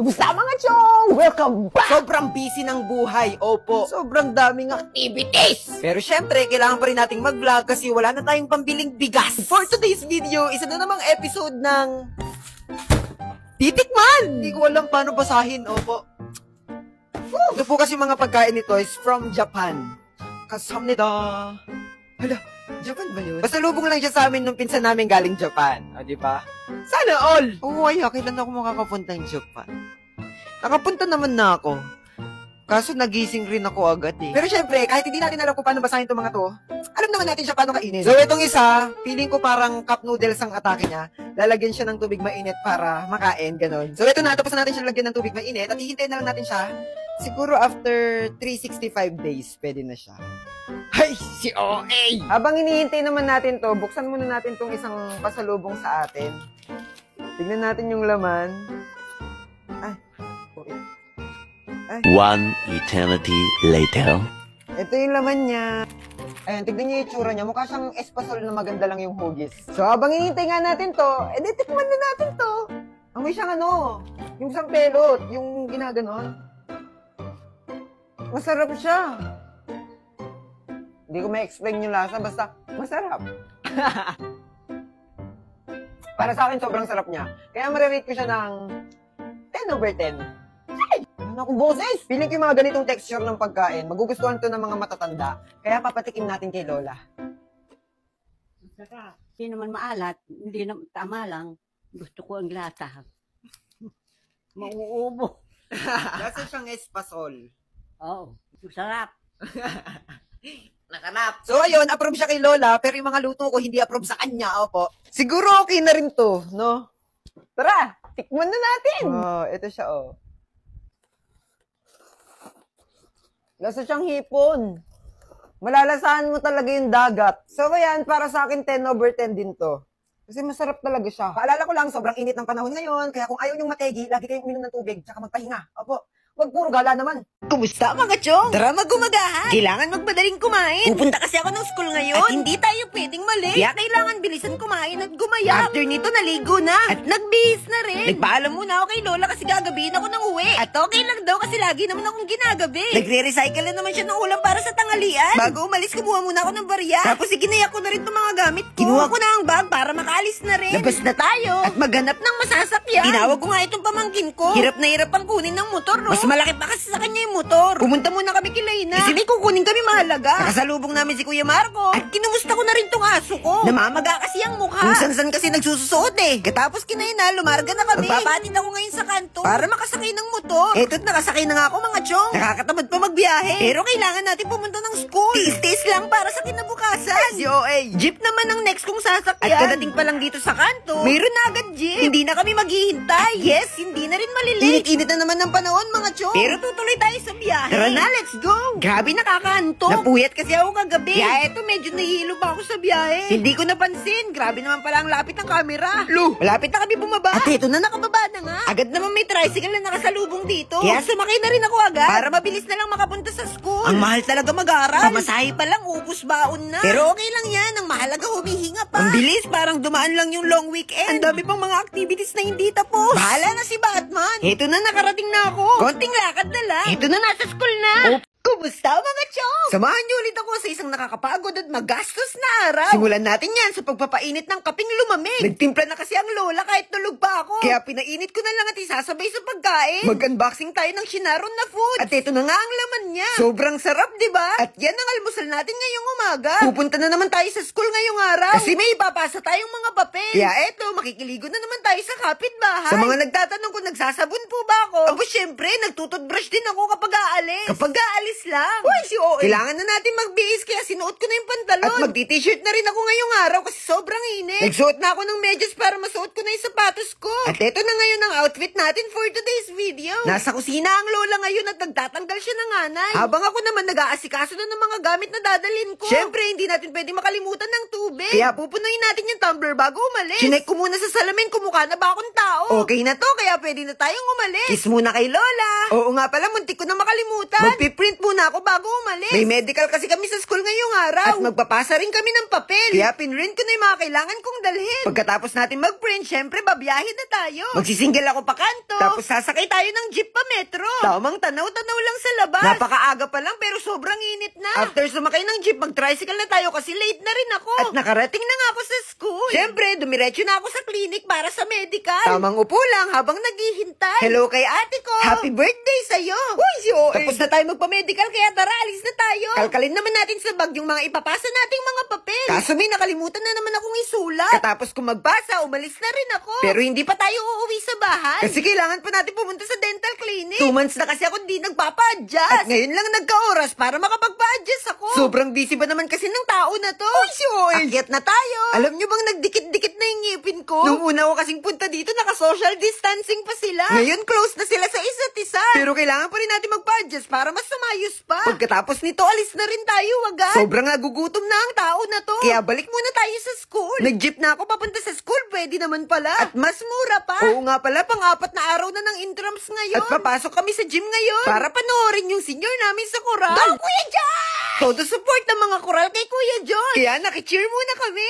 Kumusta mga chong? Welcome back! Sobrang busy ng buhay, opo. Sobrang daming activities! Pero syempre, kailangan pa rin nating mag-vlog kasi wala na tayong pambiling bigas. For today's video, isa na namang episode ng Titikman! Hindi ko alam paano basahin, opo. Ito po kasi mga pagkain nito is from Japan. Kasamnida. Hala, Japan ba yun? Basta lubong lang siya sa amin nung pinsan namin galing Japan. O, di ba? Sana all! Oo, kailan ako makakapunta ng Japan? Nakapunta naman na ako. Kaso nagising rin ako agad eh. Pero syempre, kahit hindi natin alam kung paano basahin itong mga to, alam naman natin siya paano kainin. So itong isa, feeling ko parang cup noodles ang atake niya. Lalagyan siya ng tubig mainit para makain, ganon. So ito na, tapos na natin siya lagyan ng tubig mainit at hihintayin na lang natin siya. Siguro after 365 days, pwede na siya. Ay, si OA! Habang hinihintay naman natin to, buksan muna natin tong isang pasalubong sa atin. Tignan natin yung laman. One eternity later. Ito yung laman niya. Ayan, tignan niyo yung itsura niya. Mukha siyang espasol na maganda lang yung hugis. So, habang hinihintay nga natin to, tikman na natin to. Amoy siyang yung sampelot, yung ginaganon. Masarap siya. Hindi ko ma-explain yung lasa, basta masarap. Para sa akin, sobrang sarap niya. Kaya marirate ko siya ng 10 over 10. Ay! Ano akong boses? Feeling ko yung mga ganitong texture ng pagkain, magugustuhan to ng mga matatanda. Kaya papatikim natin kay Lola. Saka, hindi naman maalat, hindi naman tama lang. Gusto ko ang lasa. Mauubo. Lasa siyang espasol. Oo, sarap. Nakanap. So ayun, approve siya kay Lola, pero yung mga luto ko hindi approve sa kanya, opo. Siguro okay na rin to, no? Tara, tikman na natin. Ito siya, Lasa siyang hipon. Malalasahan mo talaga yung dagat. So yan, para sa akin 10 over 10 din to. Kasi masarap talaga siya. Paalala ko lang, sobrang init ng panahon ngayon, kaya kung ayaw nyong mategi, lagi kayong uminom ng tubig, tsaka magpahinga. Opo. Wag puro gala naman. Kumusta mga chong? Tara magumagahan. Kailangan magmadaling kumain. Pupunta kasi ako ng school ngayon. At hindi tayo pwedeng mali. Kaya kailangan bilisan kumain at gumayak. After nito naligo na. At nagbihis na rin. Nagpaalam muna ako kay Lola kasi gagabihin ako ng uwi. At okay lang daw kasi lagi naman akong ginagabi. Nagre-recycle na naman siya ng ulam para sa tanghalian. Bago umalis kumuha muna ako ng barya. Tapos iginayak ko na rin itong mga gamit ko. Kinuha ko na ang bag para makaalis na rin. Labas na tayo. At maghanap ng masasakyan. Tinawag ko nga itong pamangkin ko. Hirap na hirap ang kunin ng motor, no? Mas malaki pa kasi sa kanya yung motor. Pumunta muna kami kay Layna. Kasi may kukunin kami mahalaga. Nakasalubong namin si Kuya Marco. At kinumusta ko na rin tong aso ko. Namamaga kasi ang mukha. Kung san-san kasi nagsusuot eh. Katapos kinayna, lumarga na kami. Magpapatid ako ngayon sa kanto para makasakay ng motor. Eto't nakasakay na nga ako mga chong. Nakakatamad pa magbiyahe. Pero kailangan natin pumunta ng school. Tiis-tiis lang para sa kinabukasan. Si OA. Jeep naman ang next kong sasakyan. At kadating pa lang dito sa kanto, mayroon na agad jeep. Hindi na kami maghihintay. Yes, hindi na rin malilate. Init-init na naman ng panahon mga chong. Pero tutuloy tayo sa biyahe. Tara na, let's go. Grabe nakakaantok. Napuyat kasi ako kagabi. Kaya eto, medyo nahihilo pa ako sa biyahe. Hindi ko napansin. Grabe naman pala ang lapit ng camera. Lu, malapit na kami bumaba. At eto na, nakababa na nga. Agad naman may tricycle na nakasalubong dito. Kaya sumakay na rin ako agad. Para mabilis na lang makapunta sa school. Ang mahal talaga mag-aral. Pamasahe pa lang, ubus baon na. Pero okay lang yan. Ang mahalaga humihinga pa. Ang bilis, parang dumaan lang yung long weekend. Ang dami pang mga activities na hindi tapos. Bahala na si Batman. Eto na, nakarating na ako. Konting lakad na lang. Ito na, nasa school na. Kumusta mga chong? Samahan niyo ulit ako sa isang nakakapagod at magastos na araw. Simulan natin yan sa pagpapainit ng kaping lumamig. Nagtimpla na kasi ang lola kahit tulog pa ako. Kaya pinainit ko na lang at isasabay sa pagkain. Mag-unboxing tayo ng Shinaron na food. At ito na nga ang laman niya. Sobrang sarap, diba? At yan ang almusal natin ngayong umaga. Pupunta na naman tayo sa school ngayong araw. Kasi may ipapasa tayong mga papel. Kaya eto, makikiligo na naman tayo sa kapitbahay. Sa mga nagtatanong kung nagsasabon po ba ako? Aba syempre, nagtututbrush din ako kapag aalis. Kapag aalis lang. Uy, si OA. Kailangan na natin magbihis kaya sinuot ko na yung pantalon. At magti-t-shirt na rin ako ngayong araw kasi sobrang init. Nagsuot na ako ng medyas para masuot ko na yung sapatos ko. At eto na ngayon ang outfit natin for today's video. Nasa kusina ang lola ngayon at nagtatanggal siya ng anay. Habang ako naman nag-aasikaso na ng mga gamit na dadalhin ko. Syempre, hindi natin pwede makalimutan ng tubig. Kaya pupunuin natin yung tumbler bago umalis. Chinek ko muna sa salamin kung mukha na ba akong tao. Okay na to, kaya pwede na tayong umalis. Kiss muna kay Lola. Oo nga pala, muntik ko na makalimutan. Magpiprint muna muna ako bago umalis. May medical kasi kami sa school ngayong araw. At magpapasa rin kami ng papel. Kaya pinrint ko na yung mga kailangan kong dalhin. Pagkatapos natin mag-print, syempre babiyahe na tayo. Magsisingle ako pa kanto. Tapos sasakay tayo ng jeep pa metro. Tamang tanaw-tanaw lang sa labas. Napakaaga pa lang pero sobrang init na. After sumakay ng jeep, mag-tricycle na tayo kasi late na rin ako. At nakarating na nga ako sa school. Syempre, dumiretso na ako sa clinic para sa medical. Tamang upo lang habang naghihintay. Hello kay ate ko. Happy birthday sa'yo. Uy, si OA. Tapos na tayo magpa-medical kaya tara, alis na tayo. Kalkalin naman natin sa bag yung mga ipapasa nating mga papel. Kaso may nakalimutan na naman akong isulat. Katapos kung magbasa, umalis na rin ako. Pero hindi pa tayo uuwi sa bahay. Kasi kailangan pa natin pumunta sa dental clinic. 2 months na kasi ako di nagpapa-adjust. At ngayon lang nagka-oras para makapagpa-adjust ako. Sobrang busy ba naman kasi ng tao na to? Uy, si OA. Akyat na tayo. Alam nyo bang nagdikit-dikit na yung ngipin ko? Nung una ko kasing punta dito, naka-social distancing pa sila. Ngayon, close na sila sa isa't isa. Pero kailangan pa rin natin magpa-adjust para mas sumayos pa. Pagkatapos nito, alis na rin tayo agad. Sobrang nagugutom na ang tao na to. Kaya balik muna tayo sa school. Nag-jeep na ako papunta sa school, pwede naman pala. At mas mura pa. Oo nga pala, pang-4 na araw na ng intrams ngayon. At papasok kami sa gym ngayon para panoorin yung senior namin sa koral. Go, Kuya John! Todo support ng mga koral kay Kuya John. Kaya nakicheer muna kami.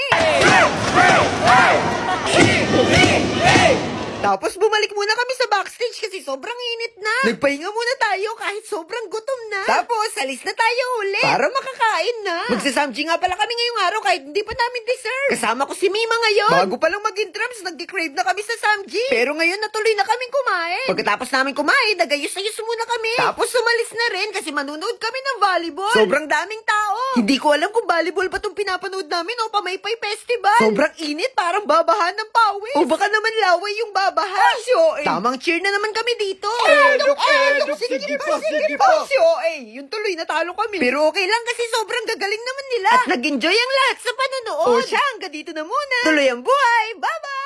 Tapos bumalik muna kami sa backstage kasi sobrang init na. Nagpahinga muna tayo kahit sobrang gutom na. Tapos alis na tayo uli para makakain na. Magsasamji nga pala kami ngayong araw kahit hindi pa namin deserve. Kasama ko si Mima ngayon. Bago pa lang mag-intrams, nag-crave na kami sa samji. Pero ngayon natuloy na kaming kumain. Pagkatapos namin kumain, nagayos-ayos muna kami. Tapos sumalis na rin kasi manunood kami ng volleyball. Sobrang daming tao. Hindi ko alam kung volleyball pa itong pinapanood namin o Pamaypay Festival. Sobrang init, parang babahan ng pawis. O baka naman laway yung babahan. Tamang cheer na naman kami dito. Sige pa. Yung tuloy natalo kami. Pero okay lang kasi sobrang gagaling naman nila. At nag-enjoy ang lahat sa panonood. O siya, hanggang dito na muna. Tuloy ang buhay. Bye-bye!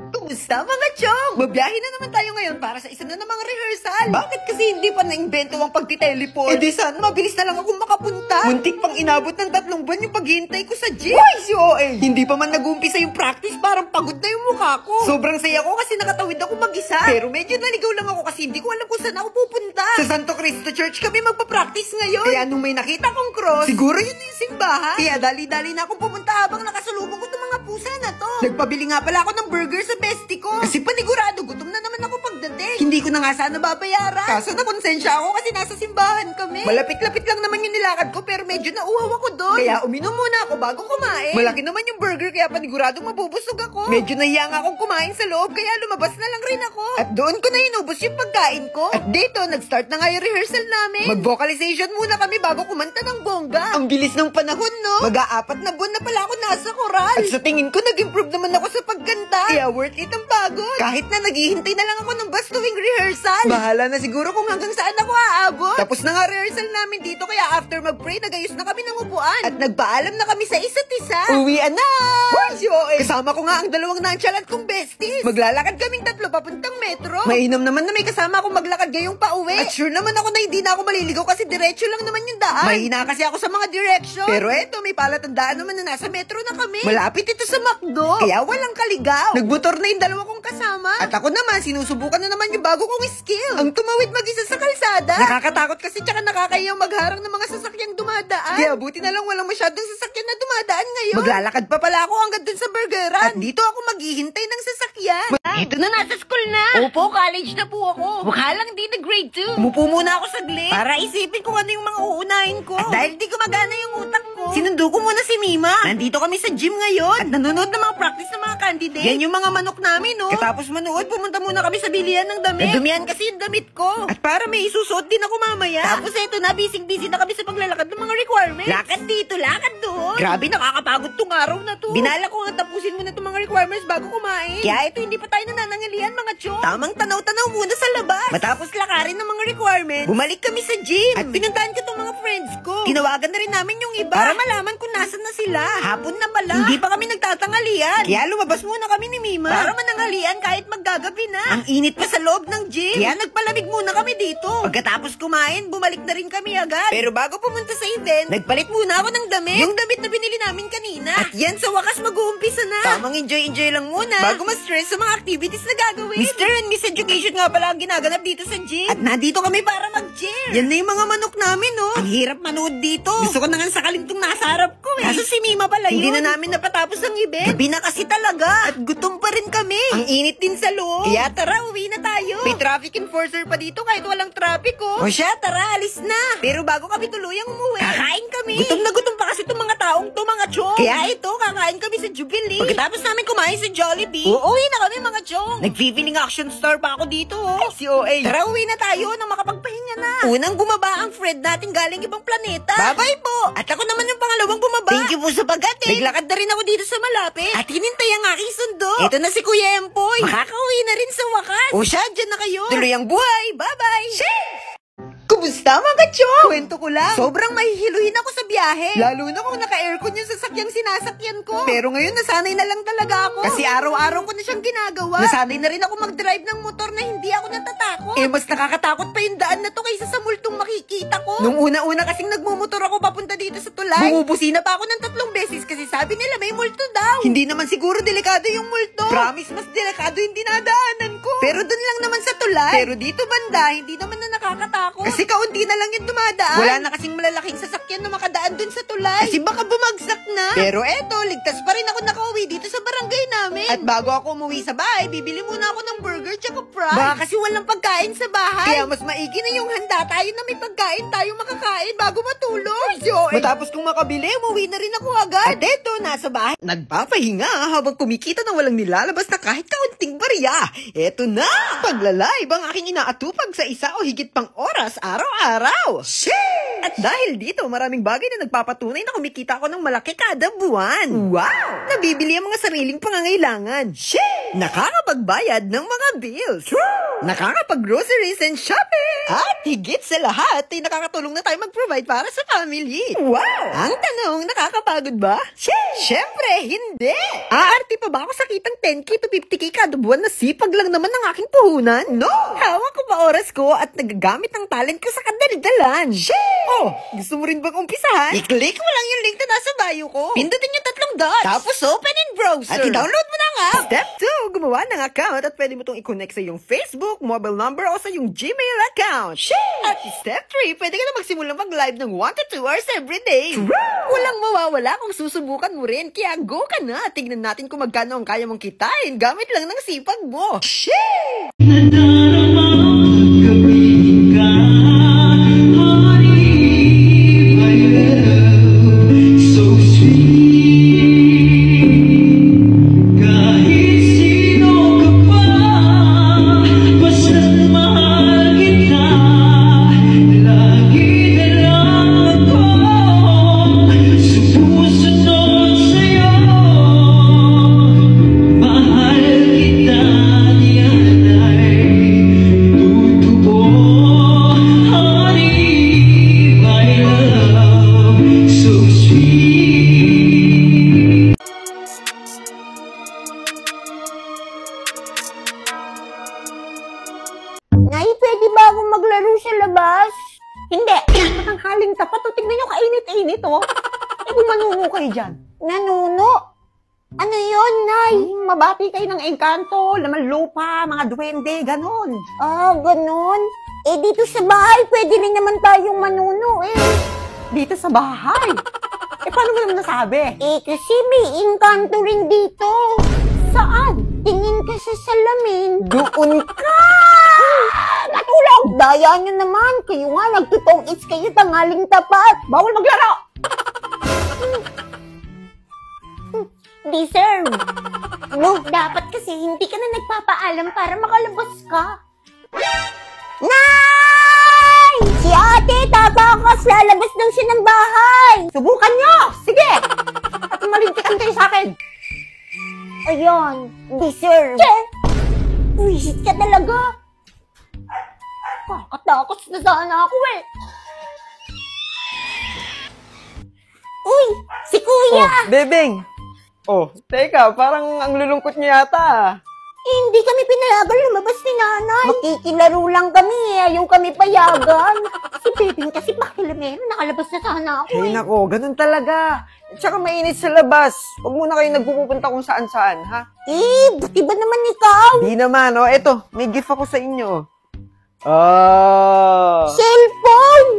Kumusta mga chong? Mabiyahe na naman tayo ngayon para sa isa na namang rehearsal. Bakit kasi hindi pa na-invento ang pagtiteleport? Eh di sana mabilis na lang ako makapunta. Muntik pang inabot ng 3 buwan yung paghihintay ko sa gym. Why si OA? Hindi pa man nag-uumpisa yung practice, parang pagod na yung mukha ko. Sobrang saya ko kasi nakatawid ako mag-isa. Pero medyo naligaw lang ako kasi hindi ko alam kung saan ako pupunta. Sa Santo Cristo Church kami magpa-practice ngayon. Kaya nung may nakita kong cross, siguro yun yung simbahan. Kaya dali-dali na akong pumunta habang nakasalubong ko itong mga pusa na to. Nagpabili nga pala ako ng burger sa bestie ko. Kasi panigurado, gutom na naman ako pagdating. Hindi ko na nga sana babayaran. Kaso nakonsensya ako kasi nasa simbahan kami. Malapit-lapit lang naman yung nilakad ko pero medyo nauhaw ako doon. Kaya uminom muna ako bago kumain. Malaki naman yung burger kaya paniguradong mabubusog ako. Medyo nahiya nga akong kumain sa loob kaya lumabas na lang rin ako. At doon ko na inubos yung pagkain ko. At dito, nag-start na nga yung rehearsal namin. Mag-vocalization muna kami bago kumanta ng bongga. Ang bilis ng panahon, no? Mag-4 na buwan na pala ako nasa koral. At sa tingin ko, nag-improve naman ako sa pagkanta. Kaya worth it ang pagod. Kahit na naghihintay na lang ako ng bus tuwing rehearsal. Bahala na siguro kung hanggang saan ako aabot. Tapos na nga rehearsal namin dito kaya after mag-pray, nagayos na kami ng upuan. At nagpaalam na kami sa isa't isa. Uwian na! Kasama ko nga ang 2 nonchalant kong besties. Maglalakad kaming 3 papuntang metro. Mainam naman na may kasama akong maglakad ngayong pauwi. At sure naman ako na hindi na ako maliligaw kasi diretso lang naman yung daan. Mahina kasi ako sa mga direction. Pero eto, may palatandaan naman na nasa metro na kami. Malapit ito sa McDo. Kaya walang kaligaw. Nagmotor na yung 2 kong kasama. At ako naman, sinusubukan na naman yung bago kong skill. Ang tumawid mag-isa sa kalsada. Nakakatakot kasi tsaka nakakayang magharang ng mga sasakyang dumadaan. Kaya buti na lang walang masyadong sasakyan na dumadaan ngayon. Maglalakad pa pala ako hanggang dun sa burgeran. At dito ako maghihintay ng sasakyan. Ito na, nasa school na. Opo, college na po ako. Mukha lang di na grade 2. Umupo muna ako saglit para isipin kung ano yung mga uunahin ko. At dahil di gumagana yung utak ko, sinundo ko muna si Mima. Nandito kami sa gym ngayon. At nanonood ng mga practice ng mga candidates. Yan yung mga manok namin, no? Katapos manood, pumunta muna kami sa bilihan ng damit. Nadumihan kasi yung damit ko. At para may isusuot din ako mamaya. Tapos eto na, busy-busy na kami sa paglalakad ng mga requirements. Lakad dito, lakad doon. Grabe, nakakapagod tong araw na to. Binala ko nga tapusin muna itong mga requirements bago kumain. Kaya ito, hindi pa tayo nananangalian mga chong. Tamang tanaw-tanaw muna sa labas. Matapos lakarin ng mga requirements, bumalik kami sa gym. At pinuntahan ko itong mga friends ko. Tinawagan na rin namin yung iba. Para Para malaman kung nasan na sila. Hapon na pala. Hindi pa kami nagtatangalian. Kaya lumabas muna kami ni Mima. Para manangalian kahit maggagabi na. Ang init pa sa loob ng gym. Kaya nagpalamig muna kami dito. Pagkatapos kumain, bumalik na rin kami agad. Pero bago pumunta sa event, nagpalit muna ako ng damit. Yung damit na binili namin kanina. At yan sa wakas mag-uumpisa na. Tamang enjoy lang muna. Bago ma-stress sa mga activities na gagawin. Mr. and Miss Education nga pala ang ginaganap dito sa gym. At nandito kami para mag-cheer. Yan na yung mga manok namin, oh. Ang hirap manood dito. Gusto ko na nga sakalin tong nasa harap ko, eh. Kaso si Mima pala yun. Hindi na namin napatapos ang event. Gabi na kasi talaga. At gutom pa rin kami. Ang init din sa loob. Kaya tara, uwi na tayo. May traffic enforcer pa dito kahit walang traffic, oh. O siya, tara, alis na. Pero bago kami tuluyang umuwi, kakain kami. Gutom na gutom pa kasi itong mga taong to, mga chong. Kaya ito, kakain kami sa Jubilee. Pagkatapos namin kumain sa Jollibee, uuwi na kami, mga chong. Nag-feeling action star pa ako dito, oh. Ay, si OA. Tara, uwi na tayo nang makapagpahinga na. Unang bumaba ang Fred natin galing ibang planeta. Bye-bye po. At ako naman yung pangalawang bumaba. Thank you po sa pagdating. Naglakad na rin ako dito sa malapit. At hinintay ang aking sundo. Ito na si Kuya Empoy. Makakauwi na rin sa wakas. O siya, dyan na kayo. Tuloy ang buhay. Bye-bye. Sheesh! Kumusta mga chong? Kwento ko lang. Sobrang mahihiluhin ako sa biyahe. Lalo na kung naka-aircon yung sasakyang sinasakyan ko. Pero ngayon nasanay na lang talaga ako. Kasi araw-araw ko na siyang ginagawa. Nasanay na rin ako mag-drive ng motor na hindi ako natatakot. Eh mas nakakatakot pa yung daan na to kaysa sa multong makikita ko. Nung una-una kasing nagmumotor ako papunta dito sa tulay, bumubusina pa ako ng 3 beses kasi sabi nila may multo daw. Hindi naman siguro delikado yung multo. Promise, mas delikado yung dinadaanan ko. Pero dun lang naman sa tulay. Pero dito banda, hindi naman na nakakatakot. Kasi kaunti na lang yung dumadaan. Wala na kasing malalaking sasakyan na makadaan dun sa tulay. Kasi baka bumagsak na. Pero eto, ligtas pa rin ako nakauwi dito sa barangay namin. At bago ako umuwi sa bahay, bibili muna ako ng burger tsaka fries. Baka kasi walang pagkain sa bahay. Kaya mas maigi na yung handa tayo na may pagkain tayo makakain bago matulog. Matapos kong makabili, umuwi na rin ako agad. At eto, nasa bahay. Nagpapahinga habang kumikita ng walang nilalabas na kahit kaunting barya. Eto na! Paglalay ang aking inaatupag sa isa o higit pang oras araw-araw. Sheesh! At dahil dito, maraming bagay na nagpapatunay na kumikita ako ng malaki kada buwan. Wow! Nabibili ang mga sariling pangangailangan. Sheesh! Nakakapagbayad ng mga bills. True! Nakakapag-groceries and shopping. At higit sa lahat, ay nakakatulong na tayo mag-provide para sa family. Wow! Ang tanong, nakakapagod ba? Sheesh! Siyempre, hindi! Aarte pa ba ako sa kitang 10K to 50K kada buwan na sipag lang naman ng aking puhunan? No! Hawak ko pa oras ko at nagagamit ang talent ko sa kadaldalan. Sheesh! Oh, gusto mo rin bang umpisahan? I-click mo lang yung link na nasa bio ko. Pindutin yung 3 dots. Tapos open in browser. At i-download mo na ang app. Step 2, gumawa ng account at pwede mo itong i-connect sa iyong Facebook, mobile number o sa iyong Gmail account. Sheesh! At step 3, pwede ka na magsimulang mag-live ng 1 to 2 hours every day. True! Walang mawawala kung susubukan mo rin. Kaya go ka na. Tignan natin kung magkano ang kaya mong kitain gamit lang ng sipag mo. Sheesh! Matanghaling tapat o tignan nyo kainit-init o. Eh kung manuno kayo dyan. Nanuno? Ano yun, Nay? Mabati kayo ng engkanto, laman lupa, mga duwende, ganon. Ah, ganon? Eh dito sa bahay, pwede rin naman tayong manuno eh. Dito sa bahay? Eh paano mo naman nasabi? Eh kasi may engkanto rin dito. Saan? Tingin ka sa salamin. Doon ka! Natulog! Daya nyo naman. Kayo nga, nagtutong it's kayo tanghaling tapat. Bawal maglaro! Deserve. No, dapat kasi hindi ka na nagpapaalam para makalabas ka. Nay! Si ate, tatakas. Lalabas lang siya ng bahay. Subukan nyo! Sige! At malintikan kayo sa akin. Ayun, deserve. Wisit ka talaga. Kakatakot na sana ako eh. Uy, si Kuya! Bebeng! Teka, parang ang lulungkot niya yata. Hindi kami pinayagan lumabas ni nanay. Makikilaro lang kami ayaw kami payagan. Si Bebeng kasi pakilamero, nakalabas na sana ako Ay nako, ganun talaga. Tsaka mainit sa labas. Huwag muna kayo nagpupunta kung saan-saan, ha? Buti ba naman ikaw? Di naman, eto, may gift ako sa inyo. Cellphone!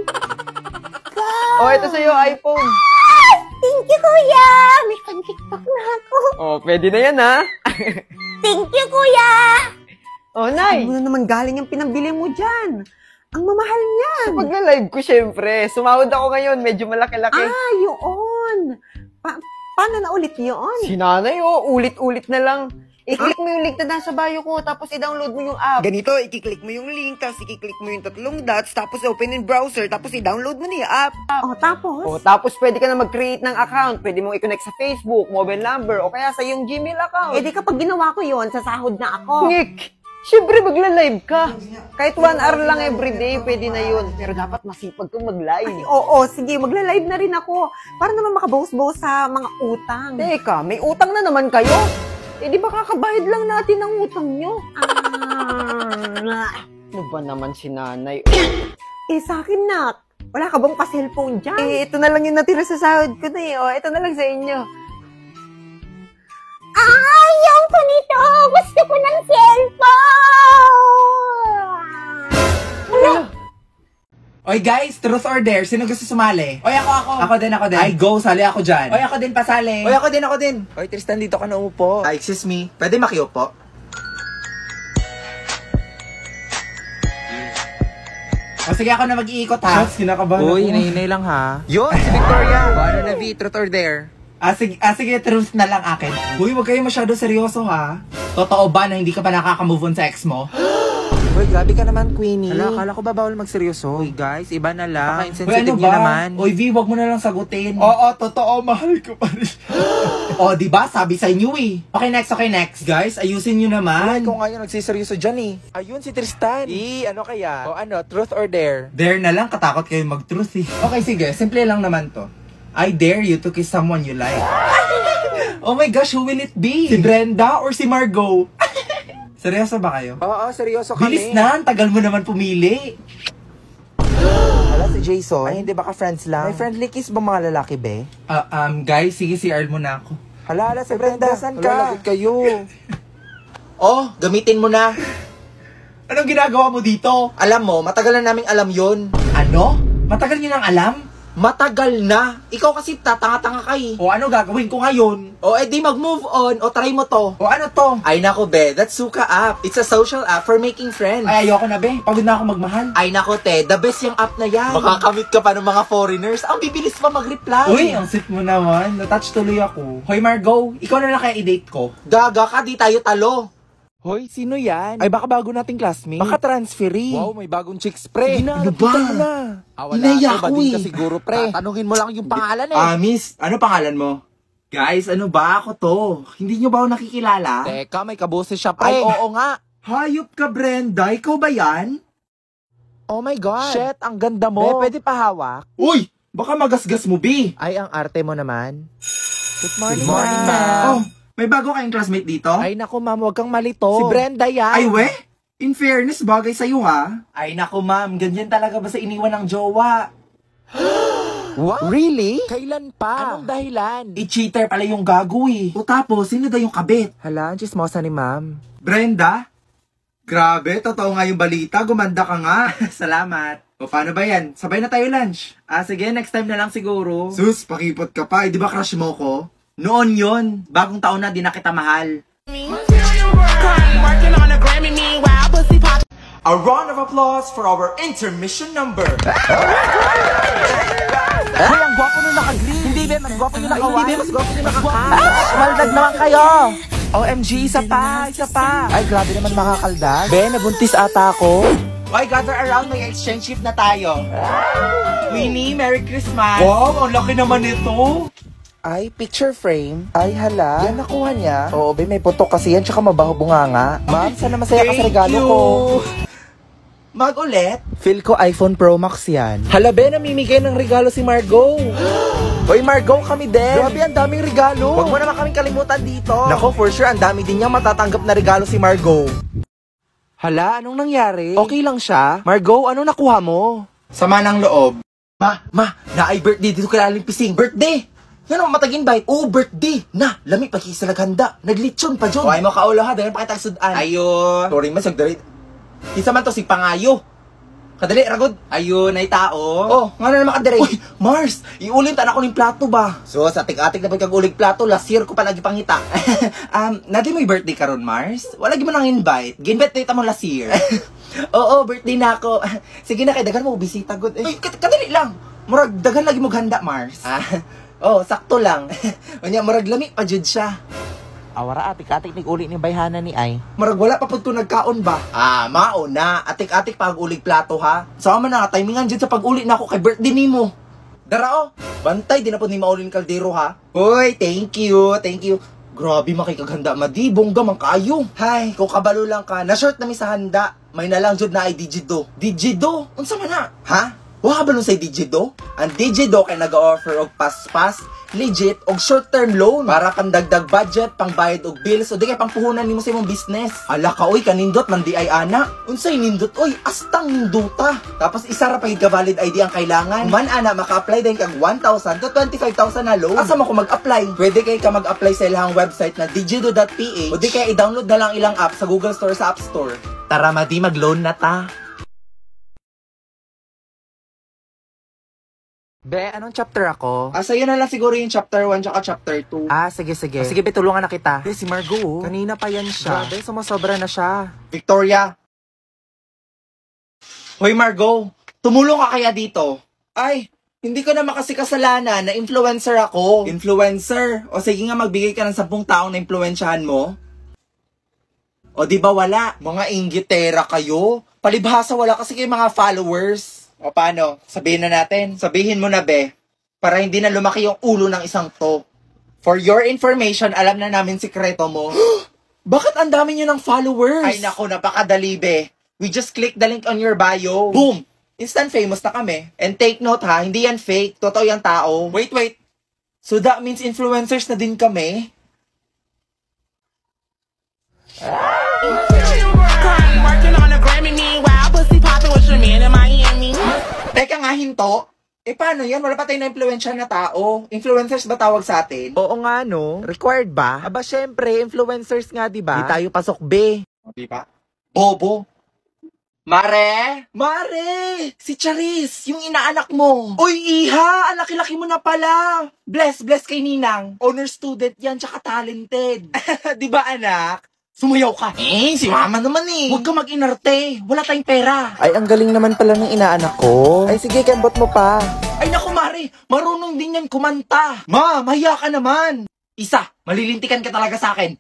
Ito sa'yo, iPhone. Thank you, Kuya! May kan-tiktok na ako. Pwede na yan, ha? Thank you, Kuya! Nay! Ano naman galing yung pinambili mo dyan? Ang mamahal niyan. Sa pagla-live ko, syempre. Sumahod ako ngayon, medyo malaki-laki. Yun. Paano na ulit yun? Si nanay, ulit-ulit na lang. I-click mo yung link na nasa bio ko, tapos i-download mo yung app. Ganito, i-click mo yung link, tapos i-click mo yung 3 dots, tapos open in browser, tapos i-download mo na yung app. Tapos? Tapos pwede ka na mag-create ng account. Pwede mong i-connect sa Facebook, mobile number, o kaya sa yung Gmail account. Di kapag ginawa ko yun, sasahod na ako. Nick, syempre magla-live ka. Kahit 1 hour lang everyday, pwede na yun. Pero dapat masipag kang mag-live. Sige, magla-live na rin ako. Para naman makabawas-bawas sa mga utang. Teka, may utang na naman kayo? Di ba kakabayad lang natin ng utang nyo? Ano ba naman si nanay? Sa akin, Nak. Wala ka bang pa-cellphone dyan? Ito na lang yung natira sa sahod ko na ito na lang sa inyo. Ayaw ko nito! Gusto ko ng cellphone! Oy guys, truth or dare? Sino gusto sumali? Oy, ako. Ako din. Ay, go, sali ako dyan. Oy, ako din, pasali. Oy, ako din. Oy, Tristan, dito ka na upo. Excuse me, pwede makiupo? O sige, ako na mag-iikot ha. Kinakabahan Uy, hinahinay lang ha. Yun, si Victoria. Ano na, V, truth or dare? Sige, truth na lang akin. Uy, wag kayo masyado seryoso ha. Totoo ba na hindi ka pa nakaka-move on sa ex mo? Uy, grabe ka naman, Queenie. Akala ko ba bawal magseryoso? Uy, guys, iba na lang. Insensitive niyo naman. Uy, V, wag mo na lang sagutin. Oo, totoo, mahal ko pa rin. Diba? Sabi sa inyo eh. Okay, next. Guys, ayusin nyo naman. Ikaw nga yung nagsiseryoso dyan eh. Ayun, si Tristan. Ano kaya? Truth or dare? Dare na lang, katakot kayo mag-truth eh. Okay, sige, simple lang naman to. I dare you to kiss someone you like. Oh my gosh, who will it be? Si Brenda or si Margot? Seryoso ba kayo? Oo, seryoso kami. Bilis na, tagal mo naman pumili. Hala, si Jason. Ay, hindi baka friends lang? May friendly kiss ba mga lalaki, be? Guys, sige, CR mo na ako. Hala, si Brenda, saan ka? Lagot kayo. Gamitin mo na. Anong ginagawa mo dito? Alam mo, matagal na naming alam yun. Ano? Matagal niyo nang alam? Matagal na. Ikaw kasi tatanga-tanga ka eh. O ano gagawin ko ngayon? Di mag-move on. Try mo to. O ano to? Ay nako, be. That's Suka app. It's a social app for making friends. Ay, ayoko na, be. Pagod na ako magmahal. Ay nako, te. The best yung app na yan. Makakamit ka pa ng mga foreigners. Ang bibilis pa mag-reply. Uy, ang sweet mo naman. Natouch tuloy ako. Hoy, Margot. Ikaw na lang kaya i-date ko. Gaga ka, di tayo talo. Hoy, sino yan? Ay, baka bago nating classmate. Baka transferee. Wow, may bagong chicks, pre. Ano ba? Inaya ko eh. Siguro, pre. Tanungin mo lang yung pangalan Miss, ano pangalan mo? Guys, ano ba ako to? Hindi nyo ba ako nakikilala? Teka, may kaboses siya, pre. Ay, oo nga. Hayop ka, Brenda. Ikaw ba yan? Oh my God. Shit, ang ganda mo. Pwede pa hawak? Uy, baka magasgas mo, B. Ay, ang arte mo naman. Good morning, ma'am. May bago kayong classmate dito? Ay, naku, ma'am, huwag kang malito. Si Brenda yan. Ay, we? In fairness, bagay sa'yo, ha? Ay, naku, ma'am. Ganyan talaga ba sa iniwan ng jowa? What? Really? Kailan pa? Anong dahilan? I-cheater pala yung gago, eh. O tapos, sino daw yung kabit? Hala, ang chismosa ni ma'am. Brenda? Grabe, totoo nga yung balita. Gumanda ka nga. Salamat. O, paano ba yan? Sabay na tayo lunch. Sige, next time na lang siguro. Sus, pakipot ka pa. Di ba crush mo ko? Noon yon, bagong taon na, di na kita mahal. A round of applause for our intermission number. Ay, ang gwapo nung naka-green. Hindi, be, mas gwapo yung naka-white. Hindi, be, mas gwapo yung naka-white. Maldag naman kayo. OMG, isa pa. Ay, grabe naman makakaldag. Be, nabuntis ata ako. Why, gather around, may exchange gift na tayo. Winnie, Merry Christmas. Wow, ang laki naman nito. Ay, picture frame. Ay, hala. Yan nakuha niya. Oo, be, may putok kasi yan, tsaka mabaho bunganga. Ma'am, sana masaya ka sa regalo ko. Mag ulit? Feel ko iPhone Pro Max yan. Hala, be, namimigay ng regalo si Margo. Hoy, Margo, kami din. Grabe, ang daming regalo. Huwag mo naman kaming kalimutan dito. Nako, for sure, ang dami din niyang matatanggap na regalo si Margo. Hala, anong nangyari? Okay lang siya. Margo, anong nakuha mo? Sama ng loob. Ma, na ay birthday dito kay Aling Pising. Birthday! Yan ang matag-invite. Oo, birthday! Na, lami pa kisa naghanda. Naglitsyon pa, John. Huwag mo kaulo ha, dahil pa kita sudan. Ayo. Sorry man, sagdarit. Isa man to, si Pangayo. Kadali, ragod. Ayun, ay tao. Oh, nga na naman kadali. Uy, Mars, iulim ta na ko ng plato ba? So, sa atik-atik na pagkagulig plato, last year ko pa nagipangita. Nadi mo yung birthday karon Mars? Wala mo nang invite. Ginvite mo last year. Oo, birthday na ako. Sige na, kay dagan mo, bisita good. Uy, kadali lang. Murag, dagan lagi mo ganda, Mars. Oh, sakto lang. Unya, murag lami pa jud siya. Awara, atik-atik ni uli ni bayhana ni Ay. Marag wala pa po ito nagkaon ba? Mao na. Atik-atik pag-ulig plato ha. Sama na, timingan dyan sa pag-uli na ako kay birthday ni mo. Darao, bantay, di na po ni Maulin Caldero ha. Hoy, thank you. Grabe makikaghanda, madi, bongga man kaayo. Hay, kung kabalo lang ka, na-short na mi sa handa. May nalang jud na ay Digido. Digido? Unsa man na? Ha? Wa ba nun say Digido? Ang Digido kay nag-offer og pass-pass, legit og short-term loan para pandagdag budget, pangbayad og bills o di kay pangpuhunan nimo sa imong business. Ala ka oy, kanindot man di ay ana. Unsay nindot oy, astang ninduta. Tapos isa ra pa gid ka valid ID ang kailangan. Man ana maka-apply din kag 1,000 to 25,000 na loan. Asa mo ko mag-apply? Pwede kay ka mag-apply sa ilang website na digido.ph o di kay i-download na lang ilang app sa Google Store sa App Store. Tara madi mag-loan na ta. Be, anong chapter ako? Sa'yo na lang siguro yung chapter 1 tsaka chapter 2. Sige. Sige, be, tulungan na kita. Si Margo, kanina pa yan siya. Grabe, sumasobra na siya. Victoria! Hoy Margo, tumulong ka kaya dito? Ay, hindi ko naman kasi kasalanan na influencer ako. Influencer? O sige nga magbigay ka ng 10 taong na influensyahan mo. O di ba wala? Mga inggitera kayo. Palibhasa wala kasi kayo mga followers. O paano? Sabihin na natin. Sabihin mo na, be. Para hindi na lumaki yung ulo ng isang to. For your information, alam na namin sikreto mo. Bakit ang dami nyo ng followers? Ay nako, napakadali, be. We just click the link on your bio. Boom! Instant famous na kami. And take note ha, hindi yan fake. Totoo yung tao. Wait. So that means influencers na din kami? Teka nga, hinto. Paano yan? Wala pa tayo na influensya na tao. Influencers ba tawag sa atin? Oo nga, no? Required ba? Aba, syempre, influencers nga, di ba? Di tayo pasok, be. Di ba? Bobo. Mare! Si Charis, yung inaanak mo. Uy, iha! Ang laki-laki mo na pala. Bless kay Ninang. Honor student yan, tsaka talented. Di ba, anak? Sumayaw ka. Si mama naman eh. Huwag ka mag-inarte. Wala tayong pera. Ay, ang galing naman pala ng inaanak ko. Ay, sige, kembot mo pa. Ay, naku, Mare. Marunong din yan kumanta. Ma, mahiya ka naman. Isa, malilintikan ka talaga sa akin.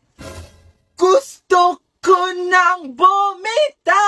Gusto ko nang bumita.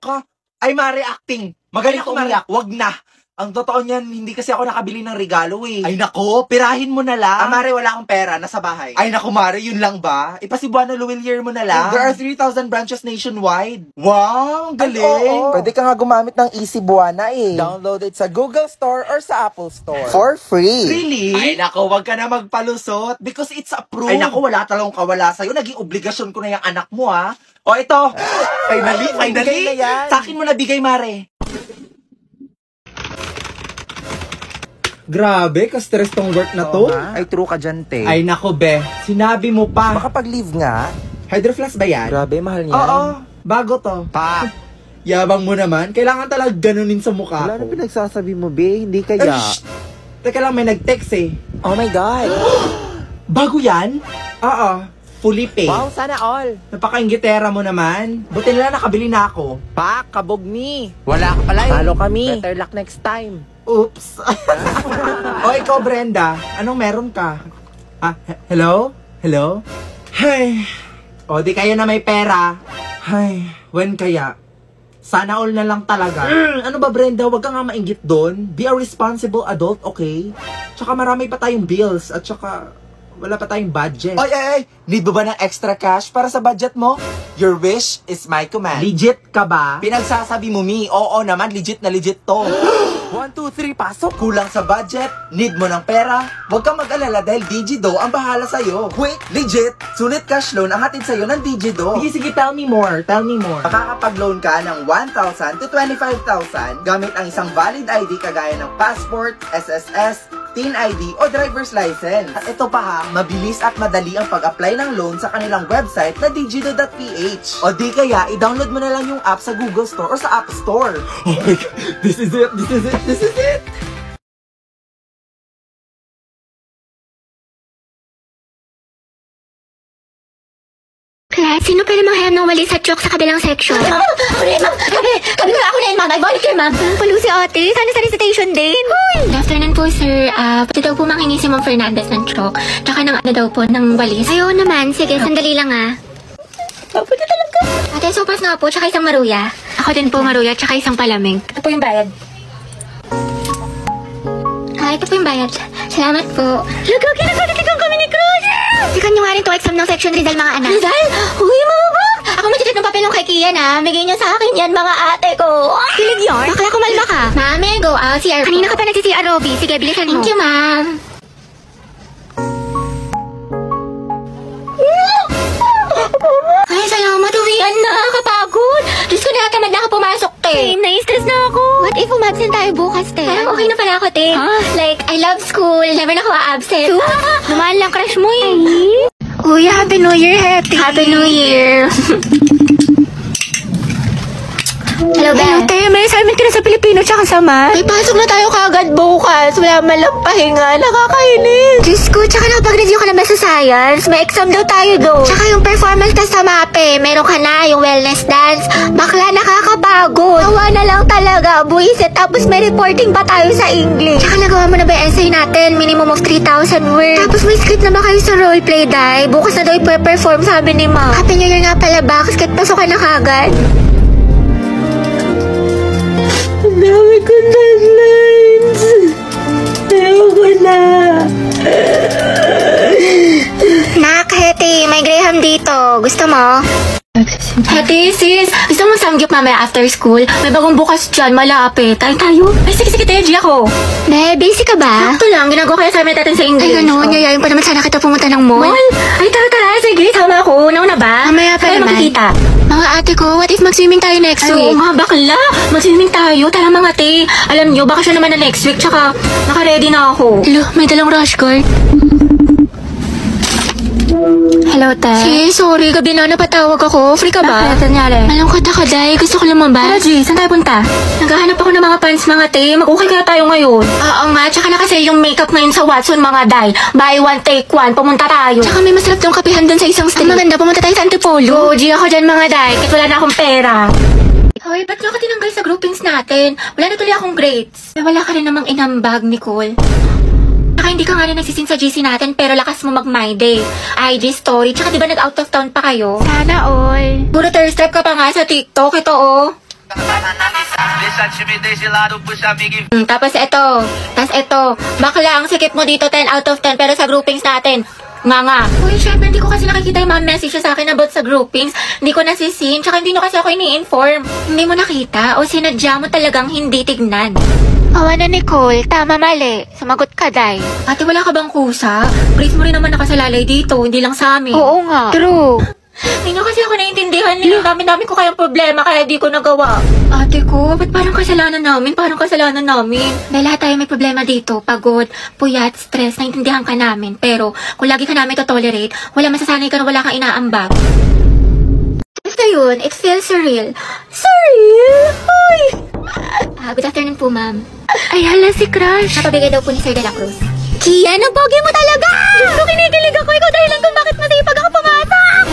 Ka. Ay, Mare, acting. Magaling umiyak. Wag na. Ang totoo niyan, hindi kasi ako nakabili ng regalo eh. Ay nako, pirahin mo na lang. Mare, wala akong pera, nasa bahay. Ay nako, Mare, yun lang ba? Ipasibuano Luwilier mo na lang. There are 3,000 branches nationwide. Wow, galing. Ay, pwede ka nga gumamit ng Easy Buwana eh. Download it sa Google Store or sa Apple Store. For free. Really? Ay nako, wag ka na magpalusot because it's approved. Ay nako, wala talagang kawala sa'yo. Naging obligasyon ko na yung anak mo ha. O ito, finally. Bigay na yan. Sa akin mo na bigay, Mare. Grabe, ka-stress tong work na to. Ay, true ka dyan, te. Ay, nako, be. Sinabi mo pa. Baka pag-leave nga. Hydroflask ba yan? Grabe, mahal niya. Oo, bago to. Pa. Yabang mo naman. Kailangan talaga ganunin sa mukha Wala ko. na pinagsasabi mo, be. Hindi kaya. Teka lang, may nag-text eh. Oh my God. Bago yan? Oo. Fully paid. Wow, sana all. Napaka-inggitera mo naman. Buti nila nakabili na ako. Pa, kabog ni. Wala ka pala eh. Talo kami. Better luck next time. Oops. O ikaw, Brenda, anong meron ka? Hello? Hay. O di kayo na may pera. Hay, when kaya? Sana all na lang talaga. Ano ba, Brenda? Huwag ka nga mainggit doon. Be a responsible adult, okay? Tsaka marami pa tayong bills. At tsaka, Wala pa tayong budget. Ay! Need mo ba ng extra cash para sa budget mo? Your wish is my command. Legit ka ba? Pinagsasabi mo, Mi. Oo naman, legit na legit to. 1, 2, 3, pasok! Kulang sa budget? Need mo ng pera? Huwag kang mag-alala dahil Digido ang bahala sa'yo. Wait, legit? Sulit cash loan ang hatid sa'yo ng Digido. Sige, tell me more. Makakapag-loan ka ng 1,000 to 25,000 gamit ang isang valid ID kagaya ng passport, SSS, Teen ID o driver's license. At ito pa ha, mabilis at madali ang pag-apply ng loan sa kanilang website na digido.ph. O di kaya, i-download mo na lang yung app sa Google Store o sa App Store. Oh my God, this is it! Class, sino pala mga ng walis at chalk sa kabilang section? Ako rin, ma'am. Kami rin, ma'am. I volunteer, ma'am. Palo si ate, sana sa recitation din. Good afternoon po, sir. Pati daw po manghingi si Ma'am Fernandez ng chalk. Tsaka ng ano daw po, ng walis. Ayaw naman. Sige, sandali lang Pwede talaga. Ate, sopas nga po, tsaka isang maruya. Ako din po maruya, tsaka isang palamig. Ito po yung bayad. Ito po yung bayad. Salamat po. Lagag, kinagpatitigang kami ni Cruz. Sikan nyo nga rin to exam ng section Rizal, mga anak. Rizal? Uy, mga ba? Ako magtitit ng papel ng kay Kian, ha? Bigay niyo sa akin yan, mga ate ko. Kilig yun? Bakla kumalma ka. Mami, go out. CR. Kanina ka pa nagsi-CR, Robby. Sige, bilisan mo. Thank you, ma'am. Ay, salamat. Uwian na. Kapagod. Diyos ko, nakatamad na ako pumasok, te. Same, nai-stress na ako. What if umabsent tayo bukas, te? Parang okay na pala ako, te. Like, I love school. Never na ako absent. Dumaan lang crush mo eh. Uy, Happy New Year, Hetty. Happy New Year. Hello, Belle. Te, may assignment ka na sa Pilipino tsaka sa math. May pasok na tayo kagad bukas. Wala man lang pahinga. Nakakainis. Diyos ko, tsaka nakapag-review ka na ba sa science? May exam daw tayo doon. Tsaka yung performance test sa MAPE. Meron ka na yung wellness dance. Bakla, nakakapagod. Tawa na lang talaga, buwisit. Tapos may reporting pa tayo sa English. Tsaka nagawa mo na ba yung essay natin? Minimum of 3,000 words. Tapos may script na ba kayo sa roleplay, Day? Bukas na daw i-perform, sabi ni Ma. Happy New Year nga pala ba? Kasi pasok ka na kagad. Ang dami kong deadlines. Ayoko na. Nak, Hetty, may Graham dito. Gusto mo? Hetty, sis, gusto mo samgyup mamaya after school? May bagong bukas dyan, malapit. Ay, tayo? Ay, sige, Teji ako. Be, busy ka ba? Sakto lang, ginagawa kaya sa amin natin sa English. Ay, ano, yayayin pa naman sana kita pumunta ng mall. Ay, tara, sige, sama ako. Nauna ba? Mamaya pa Tayo naman. magkikita. Mga ate ko, what if mag-swimming tayo next Ay, oo week? nga, bakla. Mag-swimming tayo. Tara mga te. Alam nyo, bakasyon naman na next week. Tsaka, naka-ready na ako. Hello, may dalang rush guard. Hello, te. Sis, sorry, gabi na napatawag ako. Free ka ba? Bakit? Nangyari? Malungkot ako, Day. Gusto ko Tara, lumabas. G, saan tayo punta? Naghahanap ako ng mga pants, mga te. Mag-okay kaya tayo ngayon. Oo nga, tsaka na kasi yung makeup ngayon sa Watson, mga day. Buy one, take one. Pumunta tayo. Tsaka may masarap tong kapihan dun sa isang street. Ang maganda, pumunta tayo sa Antipolo. Go, G, ako dyan, mga day. Kahit wala na akong pera. Hoy, ba't nyo ka tinanggal sa groupings natin? Wala na tuloy akong grades. Wala ka rin namang inambag, Nicole. Tsaka hindi ka nga rin nagsisin sa GC natin pero lakas mo mag-my day. IG story. Tsaka diba nag-out of town pa kayo? Sana all. Puro thirst trap ka pa nga sa TikTok. Ito oh. Tapos ito. Bakla ang sikip mo dito 10 out of 10 pero sa groupings natin. Nga. Uy, syempre, hindi ko kasi nakikita yung mga message sa akin about sa groupings. Hindi ko nasisin. Tsaka hindi no kasi ako ini-inform. Hindi mo nakita o sinadya mo talagang hindi tignan. Awa na, Nicole. Tama, mali. Sumagot ka, Day. Ate, wala ka bang kusa? Grace mo rin naman nakasalalay dito, hindi lang sa amin. Oo nga. True. Hindi nyo kasi ako naiintindihan nila. Dami ko kayang problema kaya di ko nagawa. Ate ko, ba't parang kasalanan namin? Parang kasalanan namin. Dahil lahat tayo may problema dito. Pagod, puyat, stress, naiintindihan ka namin. Pero kung lagi ka namin to-tolerate, wala masasanay ka na wala kang inaambag. Basta yun, it feels surreal. Surreal? Hoy! Good afternoon po, ma'am. Ay, hala si Crush. Napabigay daw po ni Sir De La Cruz. Kian, ang pogi mo talaga! Gusto kinikilig ako. Ikaw dahilan kung bakit masipag ako pumasok.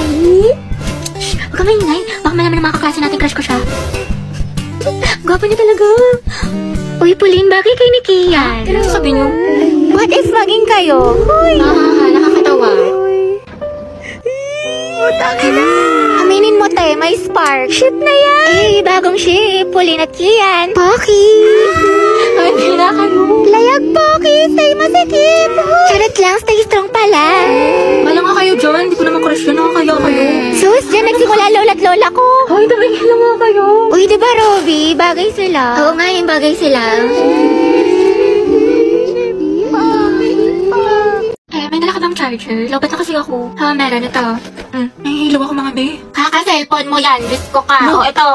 Shh, huwag ka maingay. Baka malaman ng mga kaklase natin crush ko siya. Gwapo niya talaga. Uy, Pauline, bagay kay ni Kian. Ano sabi niyo? What if maging kayo? Uy. Nakakatawa. Utangin na. Aminin mo, te, may spark. Ship na yan. Eh, bagong ship. Pauline at Kian. Pocky. Hindi na kayo. Layag po, stay masikip. Charot lang, stay strong pala. Wala nga kayo dyan. Hindi ko naman crush yun. Nakakaya kayo. Sus, dyan nagsimula lola't lola ko. Ay, tumingin lang nga kayo. Uy, diba, Robby? Bagay sila. Oo nga, yung bagay sila. May dala ka bang charger? Lobat na kasi ako. Meron ito. Nahihilo ako mga be. Kaka-cellphone mo yan. Risko ka. Oo, ito.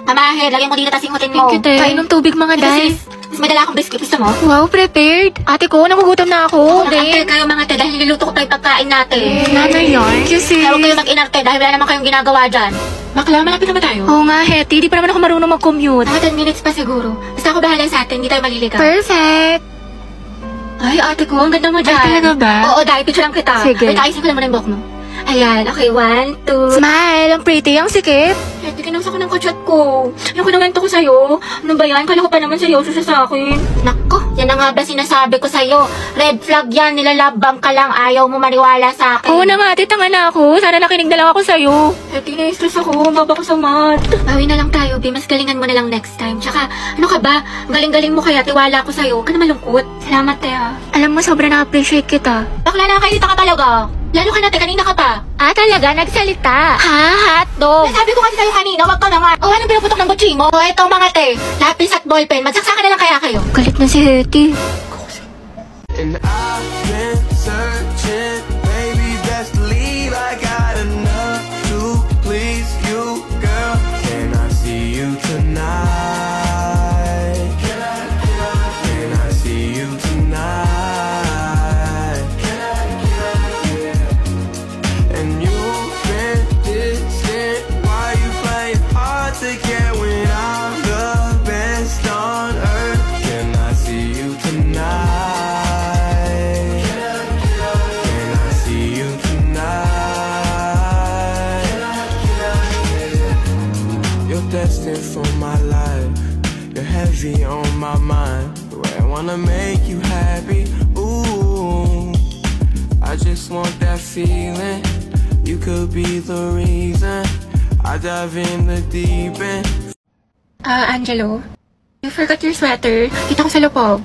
Mamahe, lagyan mo dito tas ingutin mo. Thank you, te. Kainom tubig mga day. Mas may dala akong biscuit. Gusto mo? Wow, prepared. Ate ko, nagugutom na ako. Mag-antay kayo mga te dahil niluto ko tayo pagkain natin. Nanay yan. Kasi... Kaya huwag kayo mag-inarte dahil wala naman kayong ginagawa dyan. Bakla, malapit naman tayo. Oo nga, Hetty. Di pa naman ako marunong mag-commute. Mga 10 minutes pa siguro. Basta ako bahala sa atin. Hindi tayo maliligaw. Perfect. Ay, ate ko, ang ganda mo dyan. Ay, talaga ba? Oo, dahil picture lang kita. Sige. Wait, ayusin ko lang muna yung buhok mo. Ayan, okay, 1, 2. Smile, ang pretty, ang sikip. Ate, kinamsa ko ng kachat ko. Yung kinamento ko sa'yo. Ano ba yan? Kala ko pa naman seryoso siya sa akin. Nako, yan na nga ba sinasabi ko sa'yo. Red flag yan, nilalabang ka lang. Ayaw mo maniwala sa akin. Oo na nga, ate, tanga na ako. Sana nakinig na lang ako sa'yo. Ate, na-stress ako. Baba ko sa mat. Bawi na lang tayo, Bi. Mas galingan mo na lang next time. Tsaka, ano ka ba? Galing-galing mo kaya. Tiwala ko sa'yo. Ka na malungkot. Salamat, Teha. Alam mo, sobrang na-appreciate kita. Bakla na kayo, ka talaga. Lalo ka natin, kanina ka pa. Talaga, nagsalita. Ha? Hotdog? Nasabi ko kasi sa'yo kanina, wag ka naman. O, anong pinuputok ng butsi mo? O, eto mga te, lapis at ballpen. Magsaksakan na lang kaya kayo. Galit na si Hetty. And I've been searching, maybe best to leave. I got enough to please you, girl. Can I see you tonight? Can I see you tonight? And you've been distant. Why you playing hard to get when I'm the best on earth? Can I see you tonight? Can I see you tonight? You're destined for my life. You're heavy on my mind. The way I wanna make you happy. Ooh, I just want that feeling. You could be the reason I dive in the deep end. Angelo, you forgot your sweater. Kita ko sa lupog.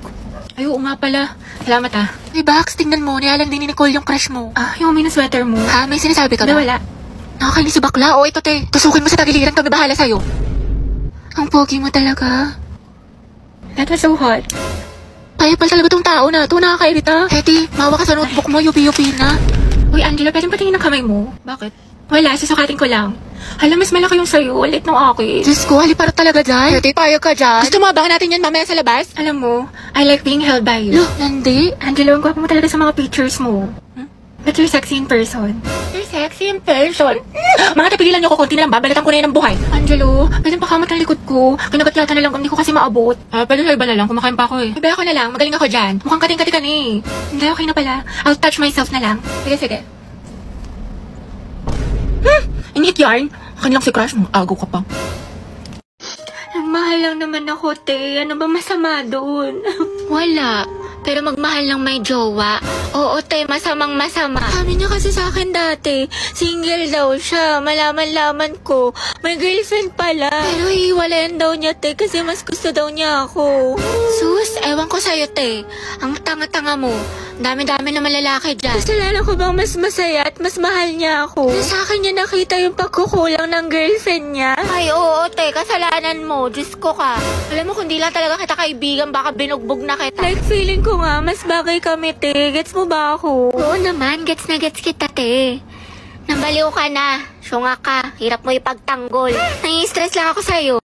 Ay, oo nga pala. Salamat Hey, Bax, tingnan mo. Nialang din ni Nicole yung crush mo. Yung may sweater mo. May sinasabi ka ba? Wala. Nakakainis si bakla. O, ito, te. Tusukin mo sa tagiliran. Kami bahala sa'yo. Ang pogi mo talaga. That was so hot. Payapal talaga tong tao na ito. Nakakairita. Hetty, mawa ka sa notebook mo. Yupi-yupi na. Uy, Angelo, pwedeng patingin ng kamay mo? Bakit? Wala, susukatin ko lang. Hala, mas malaki yung sa'yo. Ulit ng akin. Diyos ko, haliparot talaga dyan. Hetty, payag ka dyan. Gusto mo abangan natin yan mamaya sa labas? Alam mo, I like being held by you. Loh, Nandi? Angelo, ang gwapo mo talaga sa mga pictures mo. But you're sexy in person. You're sexy in person. Mga tapigilan niyo ko, konti na lang, babalatan ko na yan ng buhay. Angelo, pwedeng pakamot ang likod ko. Kinagatlatan na lang, hindi ko kasi maabot. Pwede sa iba na lang, kumakain pa ako eh. Iba ako na lang, magaling ako dyan. Mukhang kating-kati ka eh. Hindi, okay na pala. I'll touch myself na lang. Sige, sige. Init yarn. Akin lang si crush mo, agaw ka pa. Mahal lang naman ako, te. Ano ba masama doon? Wala. Pero magmahal lang may jowa. Oo, te, masamang masama. Sabi niya kasi sa akin dati, single daw siya. Malaman-laman ko, may girlfriend pala. Pero hiwalayan daw niya, te, kasi mas gusto daw niya ako. Sus, ewan ko sa'yo, te. Ang tanga-tanga mo. Dami-dami na malalaki dyan. Kasalanan ko bang mas masaya at mas mahal niya ako? Sa akin niya nakita yung pagkukulang ng girlfriend niya. Ay, oo, te, kasalanan mo. Diyos ko ka. Alam mo, kung di lang talaga kita kaibigan, baka binugbog na kita. Like, feeling ko nga, mas bagay kami, te. Gets mo ba ako? Oo naman, gets na gets kita, te. Nambaliw ka na. Syunga ka. Hirap mo ipagtanggol. Nai-stress lang ako sa'yo.